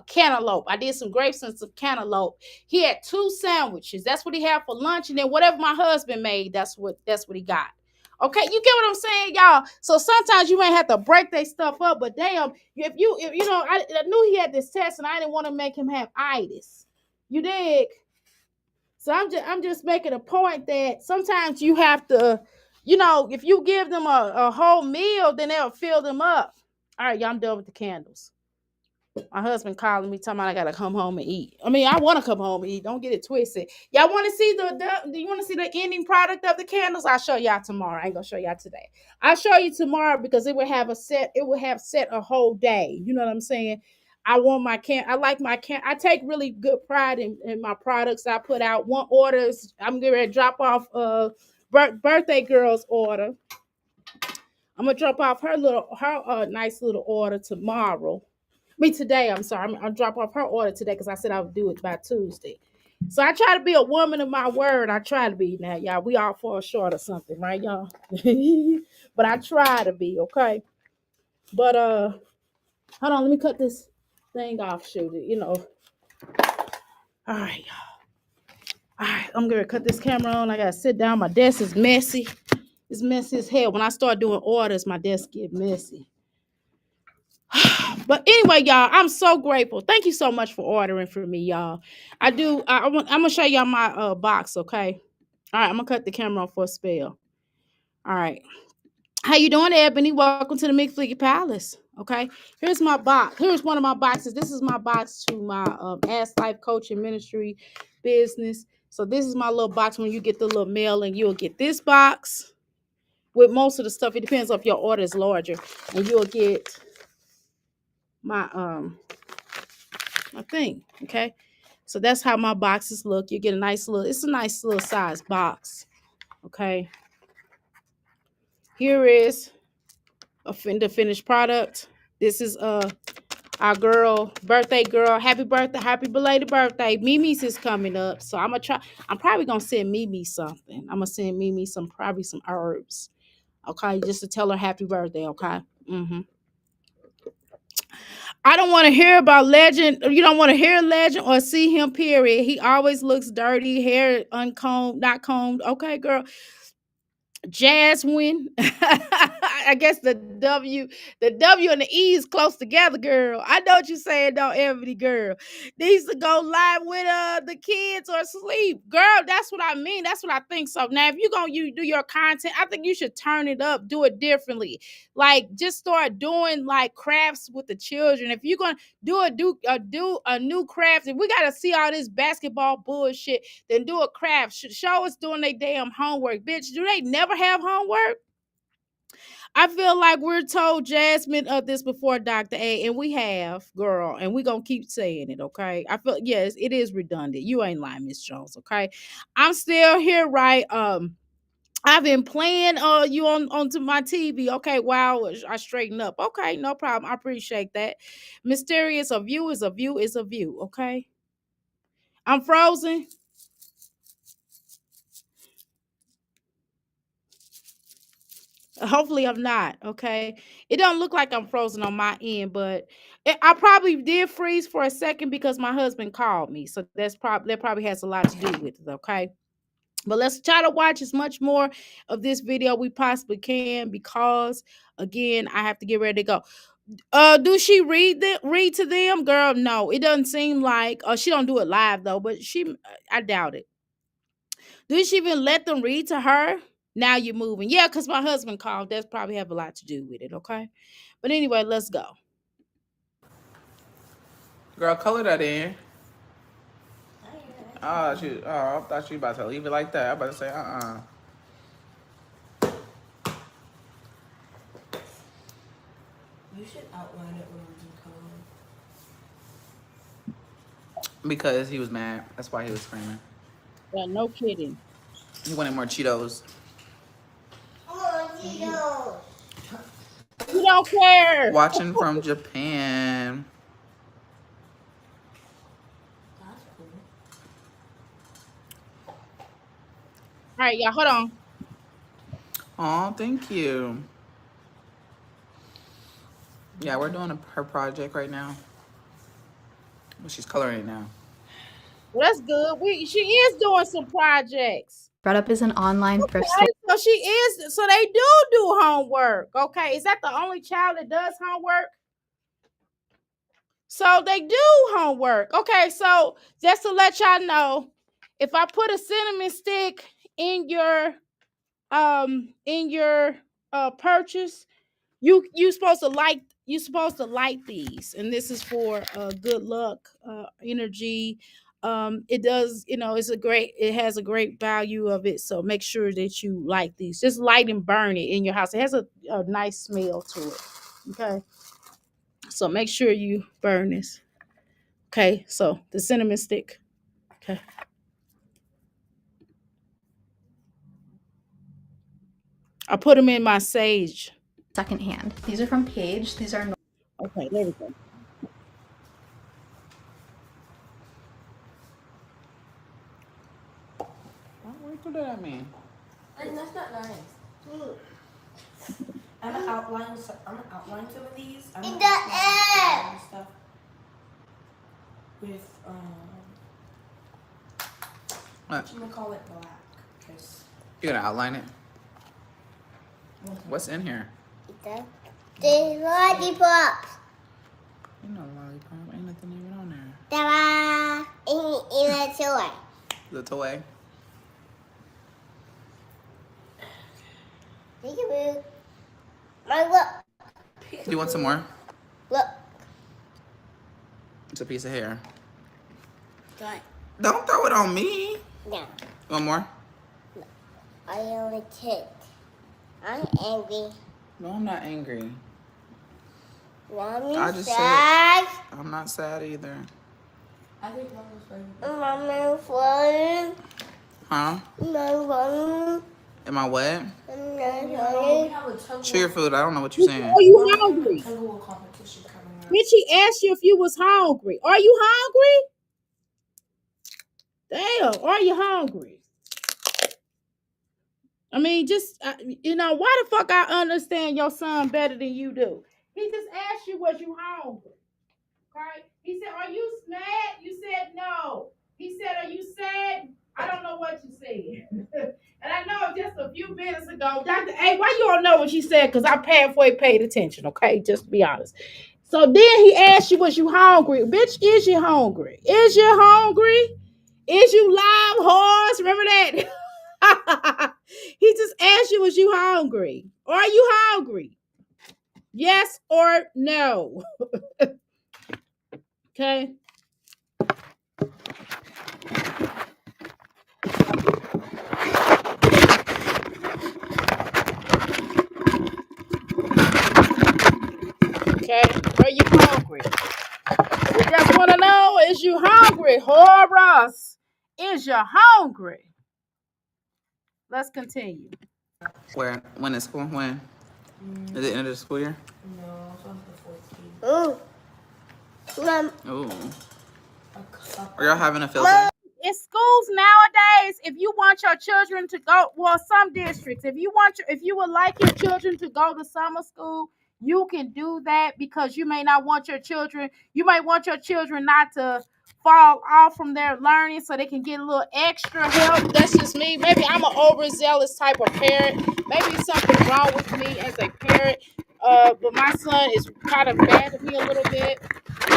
cantaloupe. I did some grapes and some cantaloupe. He had 2 sandwiches. That's what he had for lunch, and then whatever my husband made, that's what he got. Okay, you get what I'm saying, y'all? So sometimes you may have to break their stuff up, but damn, if you know, I knew he had this test, and I didn't want to make him have itis. You dig? So I'm just making a point that sometimes you have to, if you give them a whole meal, then they'll fill them up. All right, y'all, I'm done with the candles. My husband calling me, talking about I gotta come home and eat. I mean, I want to come home and eat. Don't get it twisted. Y'all want to see do you want to see the ending product of the candles? I'll show y'all tomorrow. I ain't gonna show y'all today. I'll show you tomorrow because it would have set a whole day. You know what I'm saying? I want my I like my I take really good pride in my products I put out. One orders, I'm getting ready to drop off birthday girl's order. I'm gonna drop off her nice little order tomorrow. Today, I'm sorry. I'll drop off her order today because I said I would do it by Tuesday. So I try to be a woman of my word. I try to be now, y'all. We all fall short of something, right, y'all? But I try to be, okay? But hold on, let me cut this thing off, shoot it, All right, y'all. All right, I'm gonna cut this camera on. I gotta sit down. My desk is messy. It's messy as hell. When I start doing orders, my desk get messy. But anyway, y'all, I'm so grateful. Thank you so much for ordering for me, y'all. I'm gonna show y'all my box, okay? All right, I'm gonna cut the camera off for a spell. All right. How you doing, Ebony? Welcome to the McFleaky Palace. Okay. Here's my box. Here's one of my boxes. This is my box to my Ask Life Coaching Ministry business. So this is my little box. When you get the little mail, and you'll get this box with most of the stuff. It depends if your order is larger, and you'll get my thing. Okay. So that's how my boxes look. You get it's a nice little size box. Okay. Here is the finished product. This is our birthday girl. Happy birthday, happy belated birthday. Mimi's is coming up. So I'm probably gonna send Mimi something. I'm gonna send Mimi probably some herbs. Okay, just to tell her happy birthday, okay? I don't want to hear about Legend. You don't want to hear Legend or see him, period. He always looks dirty, hair uncombed, not combed. Okay, girl. Jasmine. I guess the W and the E is close together, girl. I know what you're saying, though, Ebony, girl. Needs to go live with the kids or sleep. Girl, that's what I mean. That's what I think. So now if you're gonna do your content, I think you should turn it up, do it differently. Like just start doing like crafts with the children. If you're gonna do a new craft, if we gotta see all this basketball bullshit, then do a craft. Show us doing their damn homework. Bitch, do they never have homework? I feel like we're told Jasmine of this before, Dr. A, and we have, girl, and we're gonna keep saying it, okay? I feel yes, it is redundant. You ain't lying, Miss Jones, okay? I'm still here, right? I've been playing you onto my TV. Okay, wow, I straighten up. Okay, no problem. I appreciate that. Mysterious, a view is a view is a view, okay? I'm frozen. Hopefully I'm not, okay? It don't look like I'm frozen on my end, but I probably did freeze for a second because my husband called me. So that probably has a lot to do with it, okay? But let's try to watch as much more of this video we possibly can because again, I have to get ready to go. Do she read to them? Girl, no. It doesn't seem like she don't do it live though, but I doubt it. Do she even let them read to her? Now you're moving. Yeah, because my husband called. That's probably have a lot to do with it, okay? But anyway, let's go. Girl, color that in. Oh, I thought you about to leave it like that. I'm about to say, You should outline it when we do color. Because he was mad. That's why he was screaming. Yeah, no kidding. He wanted more Cheetos. Cheetos. You don't care. Watching from Japan. That's cool. All right, y'all, hold on. Oh, thank you. Yeah, we're doing her project right now. Well, she's coloring it now. Well, that's good. She is doing some projects. Brought up is an online thrift store. So she is. So they do homework. Okay, is that the only child that does homework? So they do homework. Okay, so just to let y'all know, if I put a cinnamon stick in your purchase, you supposed to light these, and this is for good luck, energy. It does, it has a great value of it, so make sure that you light these. Just light and burn it in your house. It has a nice smell to it. Okay, so make sure you burn this. Okay, so the cinnamon stick. Okay, I put them in my sage. Secondhand. These are from Paige. These are Okay, there we go. What do that mean? And that's not nice. I'm gonna outline some of these. I'm gonna outline stuff with What? I'm gonna call it black. Cause You're gonna outline it? What's in here? The lollipops. You know, lollipop. Ain't nothing even on there. Ta-da! In a toy. The toy. Peekaboo. My look. Do you want some more? Look. It's a piece of hair. Good. Don't throw it on me. No. One more? I only kicked. I'm angry. No, I'm not angry. Mommy's I just sad. I'm not sad either. I think mom was funny. Mommy's fun. Huh? Mommy's Am I what? We fun. have a tug Chew your food. I don't know what you're saying. Are you hungry? tug of war competition coming up. Did she ask you if you was hungry? Are you hungry? Damn, are you hungry? I mean, just, why the fuck I understand your son better than you do? He just asked you, was you hungry? Okay? He said, are you mad? You said no. He said, are you sad? I don't know what you said. And I know just a few minutes ago, Dr. A, why you don't know what she said? Because I halfway paid attention, okay? Just to be honest. So then he asked you, was you hungry? Bitch, is you hungry? Is you hungry? Is you live horse? Remember that? He just asked you, was you hungry? Are you hungry? Yes or no? Okay. Okay. Are you hungry? We just want to know, is you hungry? Horus, is you hungry? Let's continue. Where? When is school? When? Is it end of the school year? No, it's on the 14th. Ooh. Are y'all having a field day? In schools nowadays, if you want your children to go, well, some districts, if you would like your children to go to summer school, you can do that, because you might want your children not to fall off from their learning, so they can get a little extra help. That's just me. Maybe I'm an overzealous type of parent. Maybe something's wrong with me as a parent. But my son is kind of bad at me a little bit.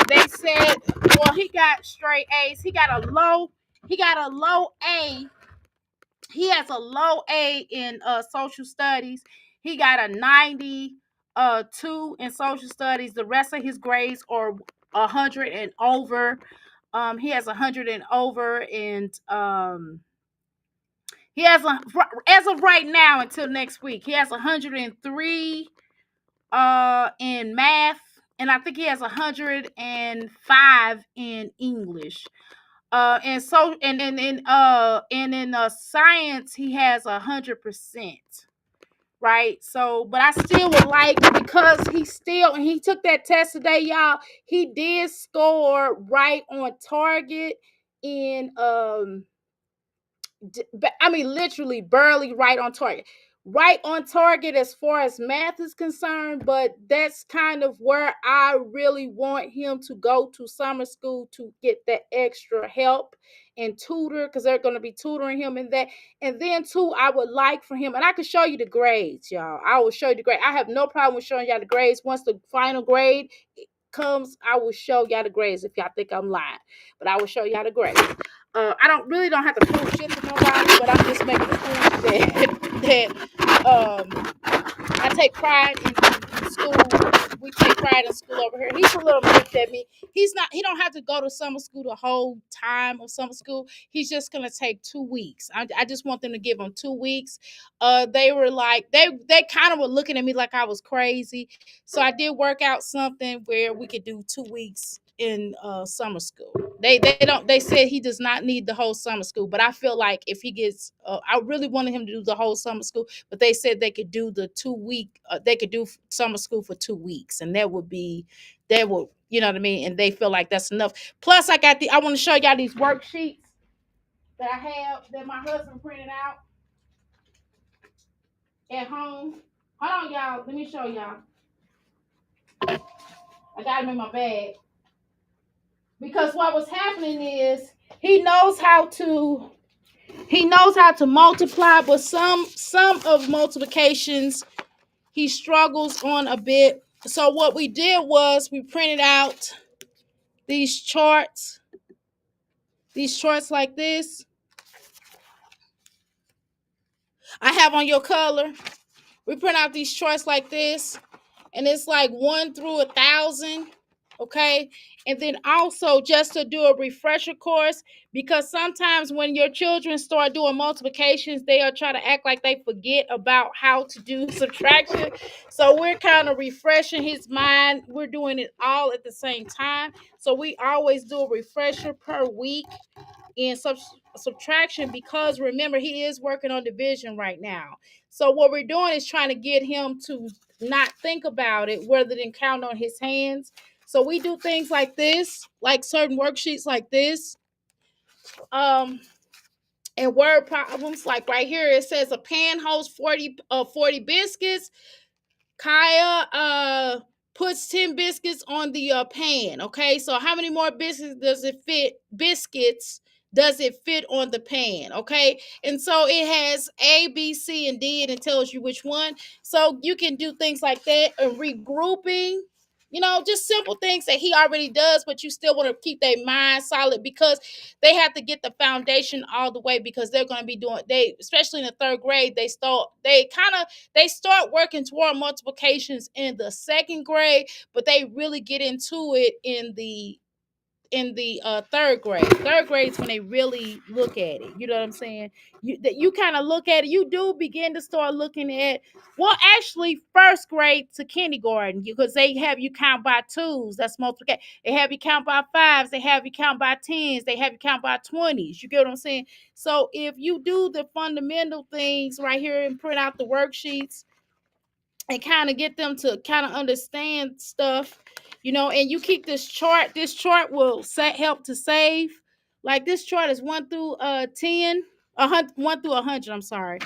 They said, well, he got straight A's. He got a low A. He has a low A in social studies. He got a 92 in social studies. The rest of his grades are 100 and over. He has 100 and over, and he has as of right now until next week, he has 103 in math, and I think he has 105 in English. And so and in science he has 100%. Right. So, but I still would like, because and he took that test today, y'all. He did score right on target in I mean, literally barely right on target. Right on target as far as math is concerned, but that's kind of where I really want him to go to summer school to get that extra help and tutor, because they're going to be tutoring him in that. And then too, I would like for him, and I can show you the grades, y'all. I will show you the grade. I have no problem with showing y'all the grades. Once the final grade comes, I will show y'all the grades if y'all think I'm lying, but I will show y'all the grades. I don't have to prove shit to nobody, but I'm just making a point that I take pride in school. We take pride in school over here. He's a little mixed at me. He don't have to go to summer school the whole time of summer school. He's just gonna take 2 weeks. I just want them to give him 2 weeks. They were like, they kind of were looking at me like I was crazy. So I did work out something where we could do 2 weeks in summer school. They said he does not need the whole summer school, but I feel like if he gets I really wanted him to do the whole summer school, but they said they could do the 2 week they could do summer school for 2 weeks, and that would you know what I mean, and they feel like that's enough. Plus I want to show y'all these worksheets that I have that my husband printed out at home. Hold on, y'all, let me show y'all. I got them in my bag. Because what was happening is he knows how to multiply, but some of multiplications he struggles on a bit. So what we did was we printed out these charts like this. I have on your color. We print out these charts like this, and it's like 1 through 1,000. Okay. And then also just to do a refresher course, because sometimes when your children start doing multiplications, they are trying to act like they forget about how to do subtraction. So we're kind of refreshing his mind. We're doing it all at the same time. So we always do a refresher per week in subtraction, because remember, he is working on division right now. So what we're doing is trying to get him to not think about it rather than count on his hands. So we do things like this, like certain worksheets like this. And word problems, like right here, it says a pan holds 40 biscuits. Kaya puts 10 biscuits on the pan. Okay, so how many more biscuits does it fit on the pan? Okay, and so it has A, B, C, and D, and it tells you which one. So you can do things like that, and regrouping, just simple things that he already does, but you still want to keep their mind solid, because they have to get the foundation all the way, because they're going to be doing, especially in the third grade, they start working toward multiplications in the second grade, but they really get into it in the third grade. Third grade is when they really look at it. You know what I'm saying? You kind of look at it. You do begin to start looking at, well, actually, first grade to kindergarten, because they have you count by twos. That's multiplication. They have you count by fives. They have you count by tens. They have you count by 20s. You get what I'm saying? So if you do the fundamental things right here and print out the worksheets and kind of get them to kind of understand stuff, and you keep this chart will help to save. Like this chart is 1 through 10, 1 through 100, I'm sorry.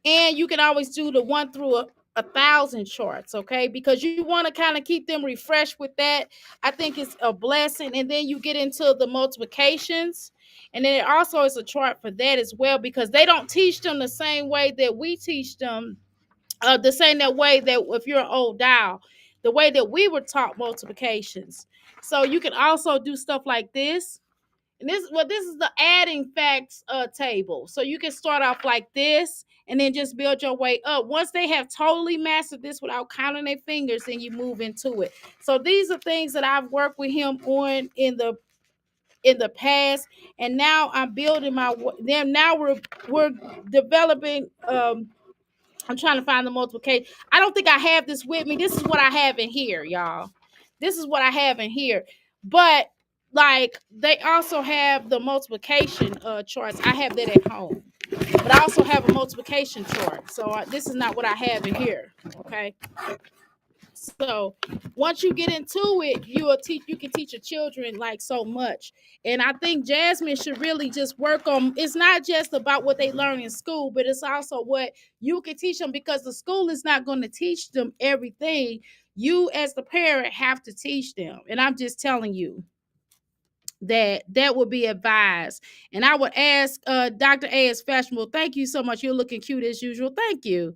And you can always do the 1 through 1,000 charts, okay, because you want to kind of keep them refreshed with that. I think it's a blessing. And then you get into the multiplications, and then it also is a chart for that as well, because they don't teach them the same way that we teach them, the same that way that if you're an old dial, the way that we were taught multiplications. So you can also do stuff like this. And this is the adding facts table. So you can start off like this and then just build your way up. Once they have totally mastered this without counting their fingers, then you move into it. So these are things that I've worked with him on in the past, and now I'm building now we're developing I'm trying to find the multiplication. I don't think I have this with me. This is what I have in here, y'all. This is what I have in here. But like they also have the multiplication charts. I have that at home. But I also have a multiplication chart. So this is not what I have in here. Okay. So once you get into it, you can teach your children like so much. And I think Jasmine should really just work on, it's not just about what they learn in school, but it's also what you can teach them, because the school is not going to teach them everything. You as the parent have to teach them. And I'm just telling you that would be advised. And I would ask Dr. A is fashionable. Thank you so much. You're looking cute as usual. Thank you.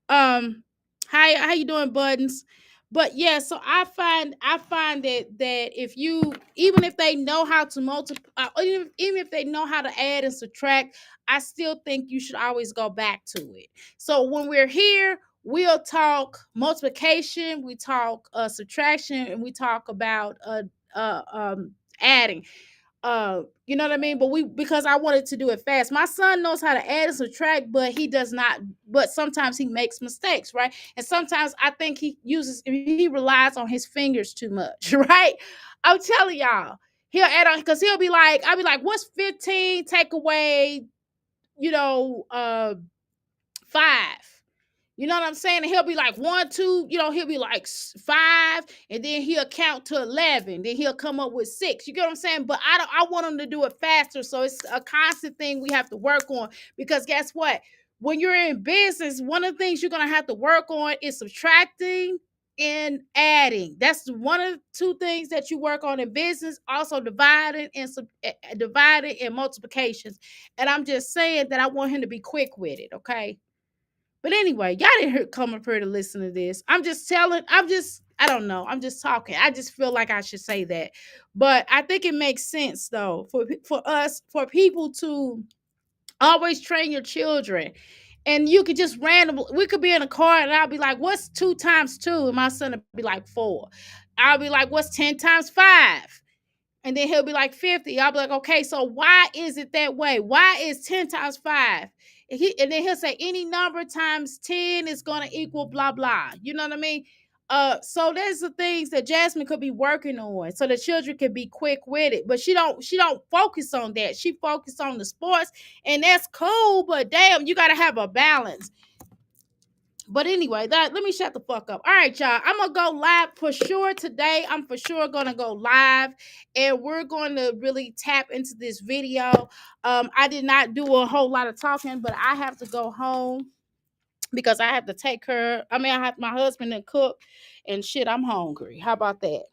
How you doing, Buttons? But yeah, so I find that if you, even if they know how to multiply, even if they know how to add and subtract, I still think you should always go back to it. So when we're here, we'll talk multiplication, we talk subtraction, and we talk about adding. You know what I mean? But because I wanted to do it fast. My son knows how to add and subtract, but he does not, but sometimes he makes mistakes, right? And sometimes I think he relies on his fingers too much, right? I'm telling y'all, he'll add on, because I'll be like, what's 15 take away, 5? You know what I'm saying? And he'll be like 1, 2, he'll be like 5, and then he'll count to 11. Then he'll come up with 6. You get what I'm saying? But I want him to do it faster. So it's a constant thing we have to work on, because guess what? When you're in business, one of the things you're going to have to work on is subtracting and adding. That's one of the 2 things that you work on in business. Also dividing and multiplications. And I'm just saying that I want him to be quick with it. Okay. But anyway, y'all didn't come up here to listen to this. I don't know. I'm just talking. I just feel like I should say that. But I think it makes sense, though, for people to always train your children. And you could just we could be in a car and I'll be like, what's 2 times 2? And my son would be like 4. I'll be like, what's 10 times 5? And then he'll be like 50. I'll be like, okay, so why is it that way? Why is 10 times 5? And then he'll say any number times 10 is going to equal blah, blah. You know what I mean? So there's the things that Jasmine could be working on so the children can be quick with it. But she don't focus on that. She focuses on the sports, and that's cool, but damn, you got to have a balance. But anyway, let me shut the fuck up. All right, y'all. I'm going to go live for sure today. I'm for sure going to go live, and we're going to really tap into this video. I did not do a whole lot of talking, but I have to go home because I have to take her. I have my husband to cook, and shit, I'm hungry. How about that?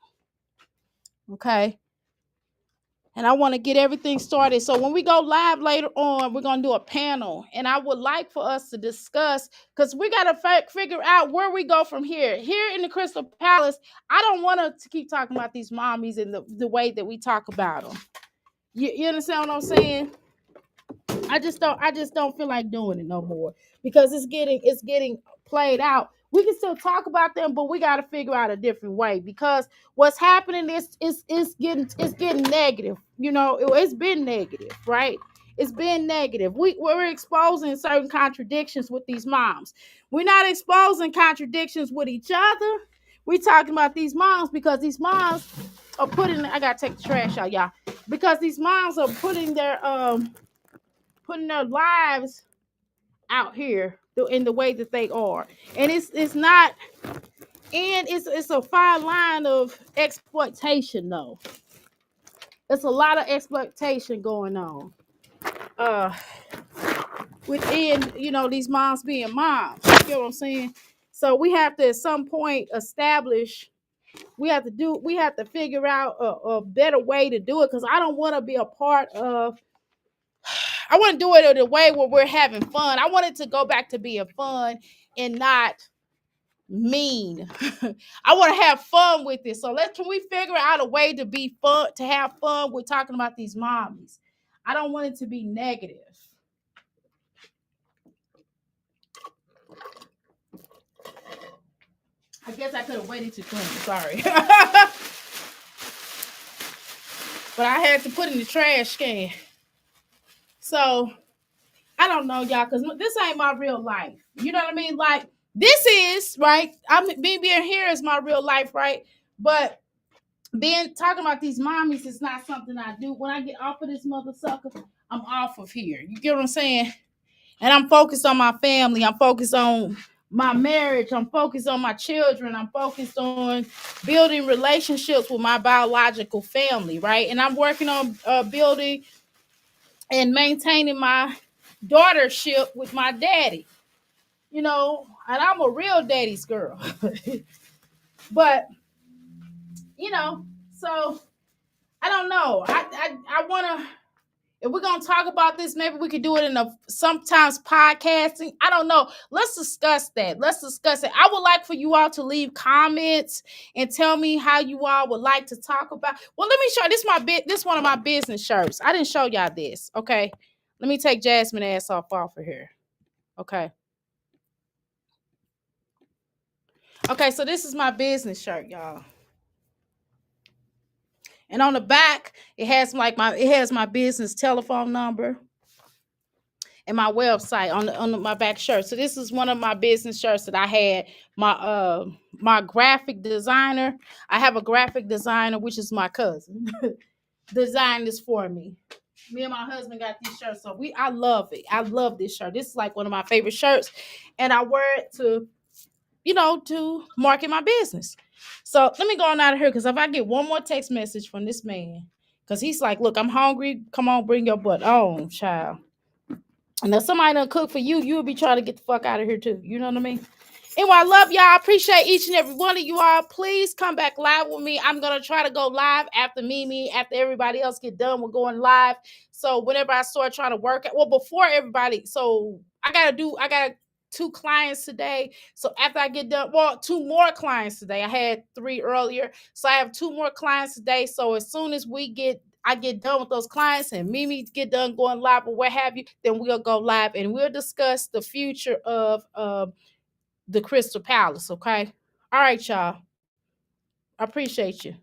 Okay. And I want to get everything started. So when we go live later on, we're going to do a panel. And I would like for us to discuss, because we got to figure out where we go from here. Here in the Crystal Palace, I don't want to keep talking about these mommies in the way that we talk about them. You understand what I'm saying? I just don't feel like doing it no more, because it's getting played out. We can still talk about them, but we got to figure out a different way, because what's happening is getting negative. It's been negative, right? It's been negative. We're exposing certain contradictions with these moms. We're not exposing contradictions with each other. We're talking about these moms, because these moms are I gotta take the trash out, y'all. Because these moms are putting their lives out here in the way that they are. And it's not, and it's a fine line of exploitation, though. There's a lot of exploitation going on within, these moms being moms. You get what I'm saying? So we have to at some point establish, we have to figure out a better way to do it, because I don't want to be a part of, I want to do it in a way where we're having fun. I want it to go back to being fun and not mean. I want to have fun with this. So can we figure out a way to be fun, to have fun with talking about these mommies? I don't want it to be negative. I guess I could have waited to drink. Sorry. But I had to put in the trash can. So I don't know, y'all, because this ain't my real life. You know what I mean? Like, this is, right? Being here is my real life, right? But talking about these mommies is not something I do. When I get off of this mother sucker, I'm off of here. You get what I'm saying? And I'm focused on my family. I'm focused on my marriage. I'm focused on my children. I'm focused on building relationships with my biological family, right? And I'm working on building and maintaining my daughtership with my daddy, you know, and I'm a real daddy's girl. But, you know, so I don't know. I want to, if we're going to talk about this, maybe we could do it in sometimes podcasting. I don't know. Let's discuss that. Let's discuss it. I would like for you all to leave comments and tell me how you all would like to talk about. Well, let me show you. This one of my business shirts. I didn't show y'all this. Okay. Let me take Jasmine ass off of here. Okay. Okay. So this is my business shirt, y'all. And on the back, it has my business telephone number and my website on my back shirt. So this is one of my business shirts that I had. My graphic designer. I have a graphic designer, which is my cousin, designed this for me. Me and my husband got these shirts, so I love it. I love this shirt. This is like one of my favorite shirts, and I wear it to market my business. So let me go on out of here, because if I get one more text message from this man, because he's like, look, I'm hungry. Come on, bring your butt on, child. And if somebody done cook for you, you'll be trying to get the fuck out of here too. You know what I mean? Anyway, I love y'all. I appreciate each and every one of you all. Please come back live with me. I'm going to try to go live after Mimi, after everybody else get done with going live. So whenever I start trying to work, before everybody. So I got 2 clients today. So after I get done, 2 more clients today. I had 3 earlier. So I have 2 more clients today. So as soon as I get done with those clients and Mimi get done going live or what have you, then we'll go live and we'll discuss the future of the Crystal Palace, okay? All right, y'all. I appreciate you.